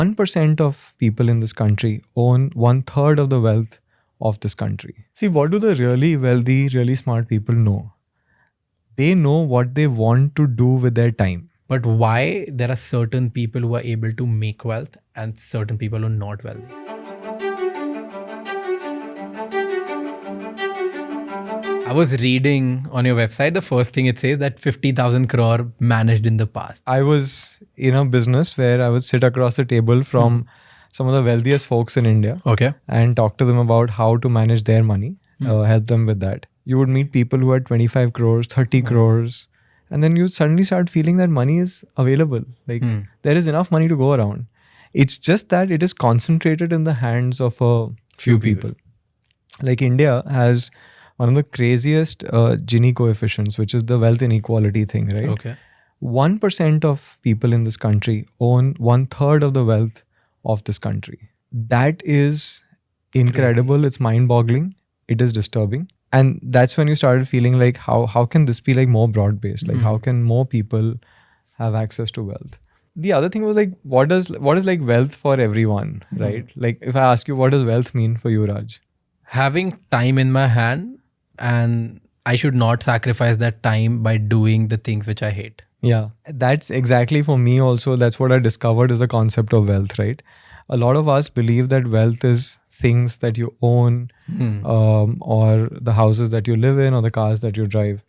1% of people in this country own 1/3 of the wealth of this country. See, what do the really wealthy, really smart people know? They know what they want to do with their time. But why there are certain people who are able to make wealth and certain people who are not wealthy? I was reading on your website, the first thing it says that 50,000 crore managed in the past. I was in a business where I would sit across the table from some of the wealthiest folks in India Okay. and talk to them about how to manage their money, help them with that. You would meet people who had 25 crores, 30 crores, and then you suddenly start feeling that money is available. Like there is enough money to go around. It's just that it is concentrated in the hands of a few people. Like India has one of the craziest Gini coefficients, which is the wealth inequality thing, right? Okay. 1% of people in this country own 1/3 of the wealth of this country. That is incredible. It's mind-boggling. It is disturbing. And that's when you started feeling like how can this be like more broad-based? Like how can more people have access to wealth? The other thing was like what is like wealth for everyone, right? Like if I ask you what does wealth mean for you, Raj? Having time in my hand, and I should not sacrifice that time by doing the things which I hate. Yeah, that's exactly for me also. That's what I discovered is the concept of wealth, right? A lot of us believe that wealth is things that you own, or the houses that you live in, or the cars that you drive.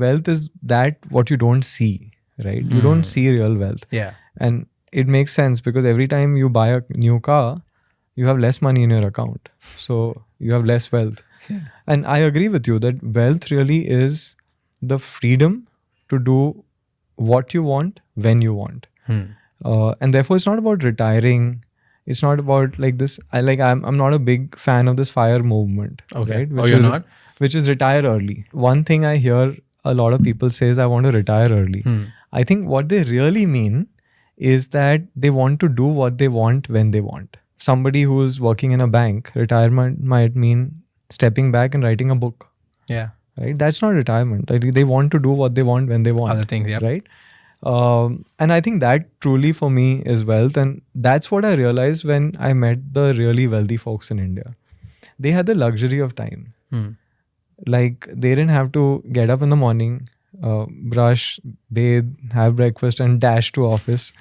Wealth is that what you don't see, right? You don't see real wealth. Yeah. And it makes sense because every time you buy a new car, you have less money in your account. So you have less wealth. And I agree with you that wealth really is the freedom to do what you want when you want. And therefore it's not about retiring. It's not about like this. I'm not a big fan of this FIRE movement. Okay. Right? You're not? Which is retire early. One thing I hear a lot of people say is I want to retire early. I think what they really mean is that they want to do what they want when they want. Somebody who's working in a bank, retirement might mean stepping back and writing a book. Yeah. Right? That's not retirement. Like, they want to do what they want when they want. Other things, yeah. Right? And I think that truly for me is wealth. And that's what I realized when I met the really wealthy folks in India. They had the luxury of time. Like they didn't have to get up in the morning, brush, bathe, have breakfast and dash to office.